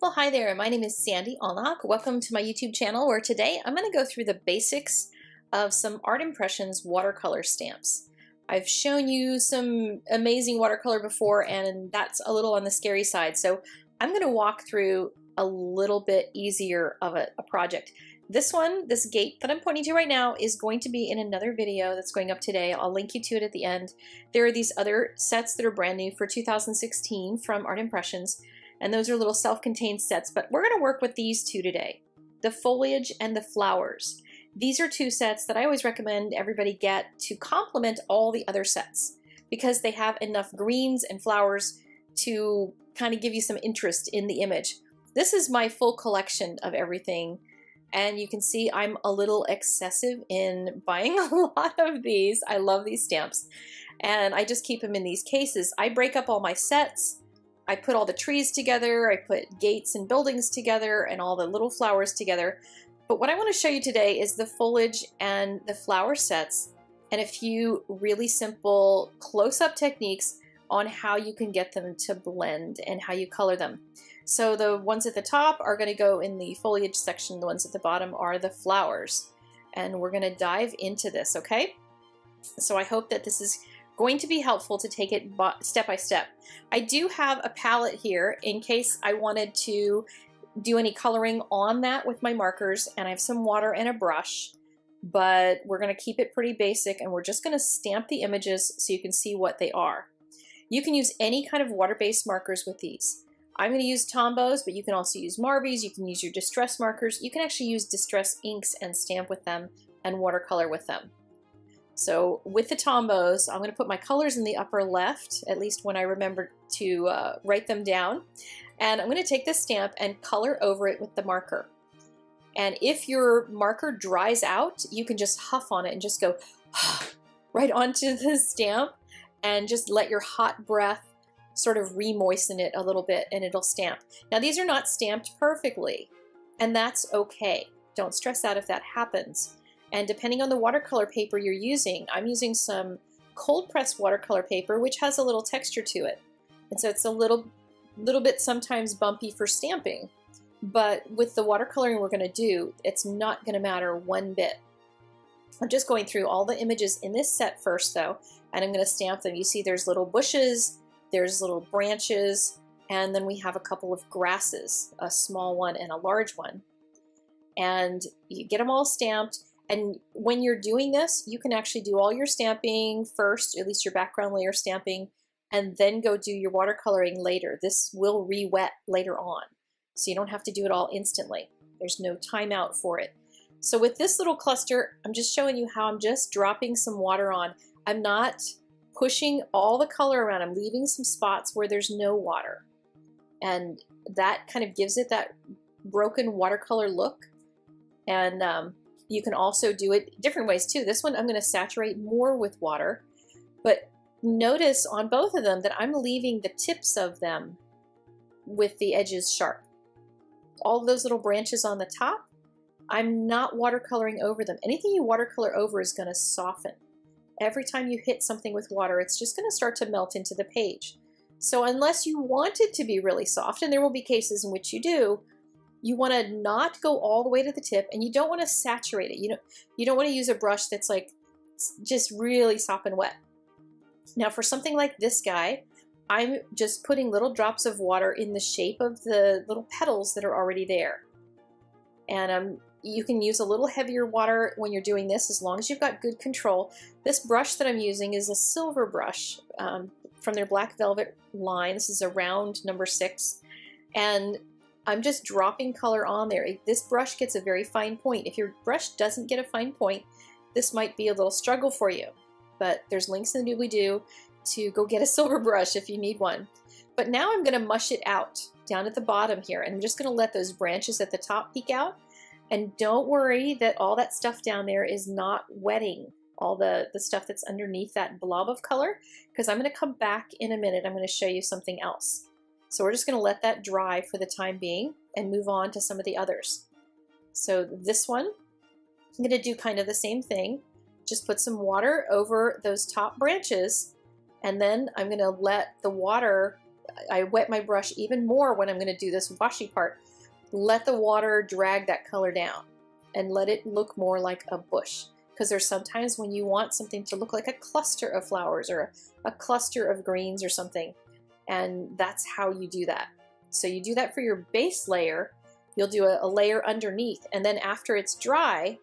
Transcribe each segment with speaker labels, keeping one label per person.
Speaker 1: Well, hi there. My name is Sandy Allnock. Welcome to my YouTube channel where today I'm going to go through the basics of some Art Impressions watercolor stamps. I've shown you some amazing watercolor before and that's a little on the scary side. So I'm going to walk through a little bit easier of a project. This one, this gate that I'm pointing to right now is going to be in another video that's going up today. I'll link you to it at the end. There are these other sets that are brand new for 2016 from Art Impressions. And those are little self-contained sets, but we're going to work with these two today, the foliage and the flowers. These are two sets that I always recommend everybody get to complement all the other sets because they have enough greens and flowers to kind of give you some interest in the image. This is my full collection of everything, and you can see I'm a little excessive in buying a lot of these. I love these stamps, and I just keep them in these cases. I break up all my sets. I put all the trees together, I put gates and buildings together, and all the little flowers together. But what I want to show you today is the foliage and the flower sets and a few really simple close-up techniques on how you can get them to blend and how you color them. So the ones at the top are going to go in the foliage section, the ones at the bottom are the flowers. And we're going to dive into this, okay? So I hope that this is going to be helpful to take it step by step. I do have a palette here in case I wanted to do any coloring on that with my markers, and I have some water and a brush, but we're going to keep it pretty basic and we're just going to stamp the images so you can see what they are. You can use any kind of water-based markers with these. I'm going to use Tombows, but you can also use Marbies, you can use your distress markers, you can actually use distress inks and stamp with them and watercolor with them. So with the Tombows, I'm going to put my colors in the upper left, at least when I remember to write them down. And I'm going to take this stamp and color over it with the marker. And if your marker dries out, you can just huff on it and just go right onto the stamp and just let your hot breath sort of re-moisten it a little bit and it'll stamp. Now these are not stamped perfectly, and that's okay. Don't stress out if that happens. And depending on the watercolor paper you're using, I'm using some cold pressed watercolor paper, which has a little texture to it. And so it's a little bit sometimes bumpy for stamping. But with the watercoloring we're going to do, it's not going to matter one bit. I'm just going through all the images in this set first though, and I'm going to stamp them. You see there's little bushes, there's little branches, and then we have a couple of grasses, a small one and a large one. And you get them all stamped. And when you're doing this, you can actually do all your stamping first, at least your background layer stamping, and then go do your watercoloring later. This will re-wet later on, so you don't have to do it all instantly. There's no timeout for it. So with this little cluster, I'm just showing you how I'm just dropping some water on. I'm not pushing all the color around. I'm leaving some spots where there's no water. And that kind of gives it that broken watercolor look. And you can also do it different ways too. This one I'm going to saturate more with water, but notice on both of them that I'm leaving the tips of them with the edges sharp. All of those little branches on the top, I'm not watercoloring over them. Anything you watercolor over is going to soften. Every time you hit something with water, it's just going to start to melt into the page. So unless you want it to be really soft, and there will be cases in which you do, you want to not go all the way to the tip, and you don't want to saturate it. You don't want to use a brush that's like just really soft and wet. Now for something like this guy, I'm just putting little drops of water in the shape of the little petals that are already there. And you can use a little heavier water when you're doing this as long as you've got good control. This brush that I'm using is a silver brush from their Black Velvet line. This is a round number 6. And I'm just dropping color on there. This brush gets a very fine point. If your brush doesn't get a fine point, this might be a little struggle for you. But there's links in the doobly-doo to go get a silver brush if you need one. But now I'm going to mush it out down at the bottom here. And I'm just going to let those branches at the top peek out. And don't worry that all that stuff down there is not wetting all the stuff that's underneath that blob of color, because I'm going to come back in a minute. I'm going to show you something else. So we're just going to let that dry for the time being and move on to some of the others. So this one, I'm going to do kind of the same thing. Just put some water over those top branches, and then I'm going to let the water I wet my brush even more when I'm going to do this washy part. Let the water drag that color down and let it look more like a bush. Because there's sometimes when you want something to look like a cluster of flowers or a cluster of greens or something. And that's how you do that. So you do that for your base layer. You'll do a layer underneath, and then after it's dry,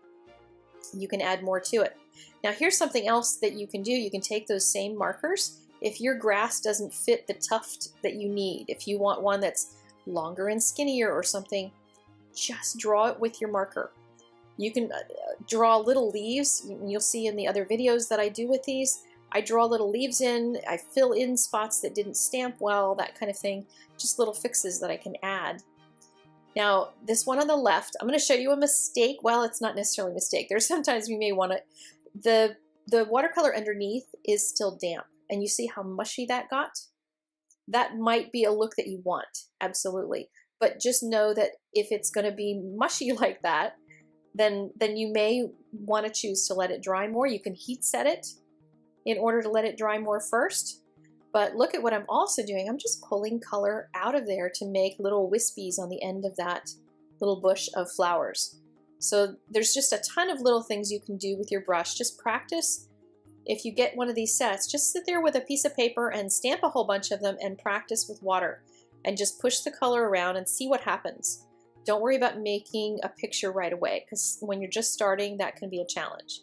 Speaker 1: you can add more to it. Now here's something else that you can do. You can take those same markers. If your grass doesn't fit the tuft that you need, if you want one that's longer and skinnier or something, just draw it with your marker. You can draw little leaves. You'll see in the other videos that I do with these. I draw little leaves in, I fill in spots that didn't stamp well, that kind of thing. Just little fixes that I can add. Now, this one on the left, I'm going to show you a mistake. Well, it's not necessarily a mistake. There's sometimes we may want to, the watercolor underneath is still damp. And you see how mushy that got? That might be a look that you want, absolutely. But just know that if it's going to be mushy like that, then you may want to choose to let it dry more. You can heat set it in order to let it dry more first. But look at what I'm also doing. I'm just pulling color out of there to make little wispies on the end of that little bush of flowers. So there's just a ton of little things you can do with your brush. Just practice. If you get one of these sets, just sit there with a piece of paper and stamp a whole bunch of them and practice with water. And just push the color around and see what happens. Don't worry about making a picture right away, because when you're just starting, that can be a challenge.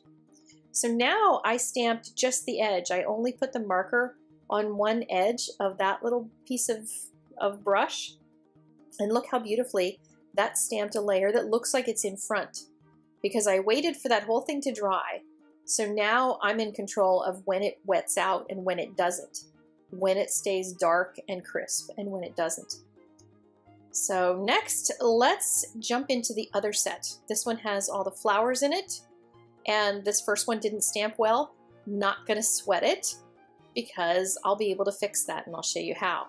Speaker 1: So now I stamped just the edge. I only put the marker on one edge of that little piece of brush. And look how beautifully that stamped a layer that looks like it's in front, because I waited for that whole thing to dry. So now I'm in control of when it wets out and when it doesn't, when it stays dark and crisp and when it doesn't. So next, let's jump into the other set. This one has all the flowers in it, and this first one didn't stamp well. Not gonna sweat it, because I'll be able to fix that, and I'll show you how.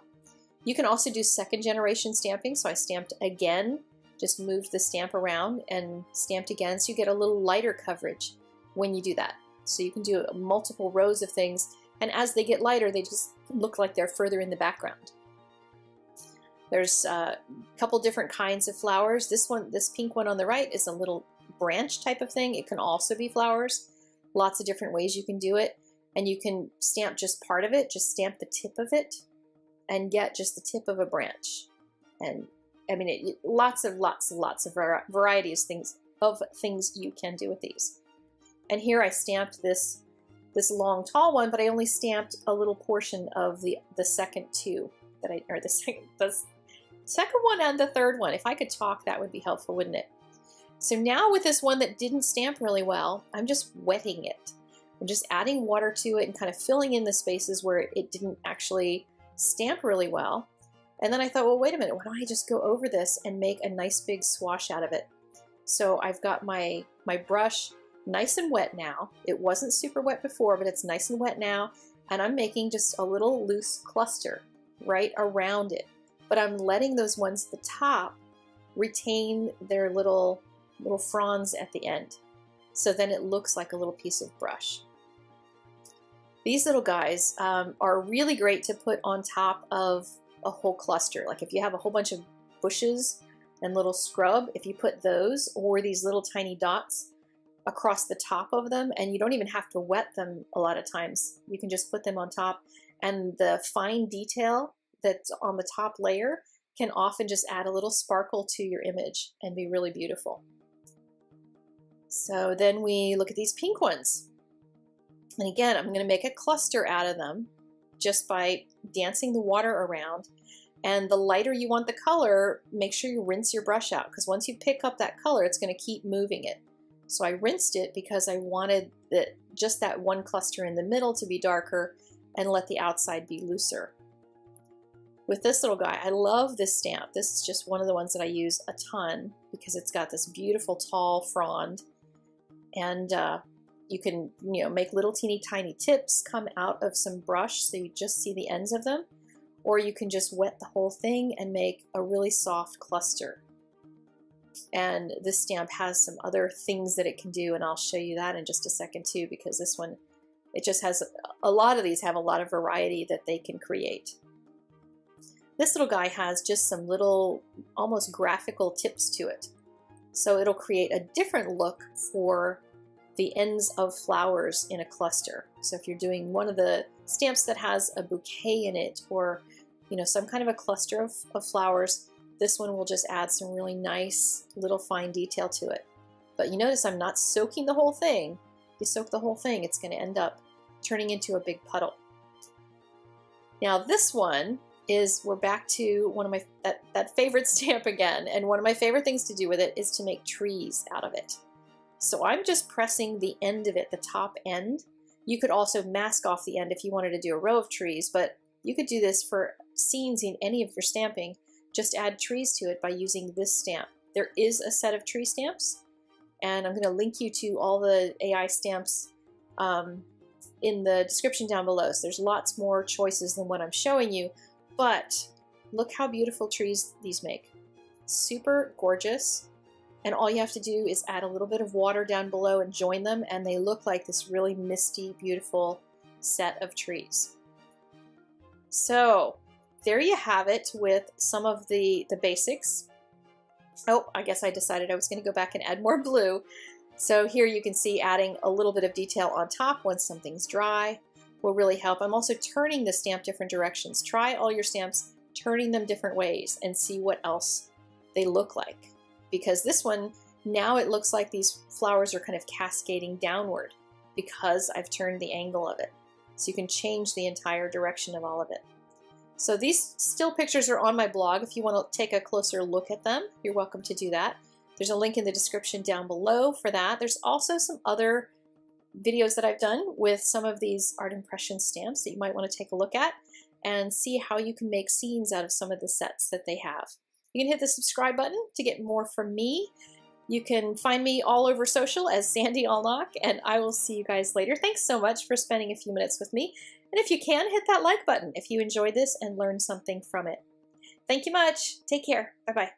Speaker 1: You can also do second generation stamping. So I stamped again, just moved the stamp around and stamped again, so you get a little lighter coverage when you do that. So you can do multiple rows of things, and as they get lighter, they just look like they're further in the background. There's a couple different kinds of flowers. This pink one on the right is a little branch type of thing. It can also be flowers. Lots of different ways you can do it. And you can stamp just part of it, just stamp the tip of it, and get just the tip of a branch. And I mean, lots of varieties of things you can do with these. And here I stamped this long tall one, but I only stamped a little portion of the second two that the second one and the third one. If I could talk, that would be helpful, wouldn't it? So now with this one that didn't stamp really well, I'm just wetting it. I'm just adding water to it and kind of filling in the spaces where it didn't actually stamp really well. And then I thought, well, wait a minute, why don't I just go over this and make a nice big swash out of it? So I've got my brush nice and wet now. It wasn't super wet before, but it's nice and wet now. And I'm making just a little loose cluster right around it. But I'm letting those ones at the top retain their little fronds at the end. So then it looks like a little piece of brush. These little guys are really great to put on top of a whole cluster. Like if you have a whole bunch of bushes and little scrub, if you put those or these little tiny dots across the top of them, and you don't even have to wet them a lot of times. You can just put them on top, and the fine detail that's on the top layer can often just add a little sparkle to your image and be really beautiful. So then we look at these pink ones. And again, I'm going to make a cluster out of them just by dancing the water around. And the lighter you want the color, make sure you rinse your brush out, because once you pick up that color, it's going to keep moving it. So I rinsed it because I wanted just that one cluster in the middle to be darker and let the outside be looser. With this little guy, I love this stamp. This is just one of the ones that I use a ton because it's got this beautiful tall frond. And you can, make little teeny tiny tips come out of some brush so you just see the ends of them. Or you can just wet the whole thing and make a really soft cluster. And this stamp has some other things that it can do, and I'll show you that in just a second too, because this one, it just has, a lot of these have a lot of variety that they can create. This little guy has just some little almost graphical tips to it. So it'll create a different look for the ends of flowers in a cluster. So if you're doing one of the stamps that has a bouquet in it, or some kind of a cluster of flowers, this one will just add some really nice little fine detail to it. But you notice I'm not soaking the whole thing. If you soak the whole thing, it's going to end up turning into a big puddle. Now this one is, we're back to one of my that favorite stamp again, and one of my favorite things to do with it is to make trees out of it. So I'm just pressing the end of it, the top end. You could also mask off the end if you wanted to do a row of trees, but you could do this for scenes in any of your stamping. Just add trees to it by using this stamp. There is a set of tree stamps, and I'm going to link you to all the AI stamps in the description down below. So there's lots more choices than what I'm showing you, but look how beautiful trees these make. Super gorgeous. And all you have to do is add a little bit of water down below and join them, and they look like this really misty, beautiful set of trees. So there you have it with some of the basics. Oh, I guess I decided I was going to go back and add more blue. So here you can see adding a little bit of detail on top once something's dry will really help. I'm also turning the stamp different directions. Try all your stamps, turning them different ways, and see what else they look like. Because this one, now it looks like these flowers are kind of cascading downward because I've turned the angle of it. So you can change the entire direction of all of it. So these still pictures are on my blog. If you want to take a closer look at them, you're welcome to do that. There's a link in the description down below for that. There's also some other videos that I've done with some of these art impression stamps that you might want to take a look at and see how you can make scenes out of some of the sets that they have. You can hit the subscribe button to get more from me. You can find me all over social as Sandy Allnock, and I will see you guys later. Thanks so much for spending a few minutes with me. And if you can, hit that like button if you enjoyed this and learned something from it. Thank you much. Take care. Bye-bye.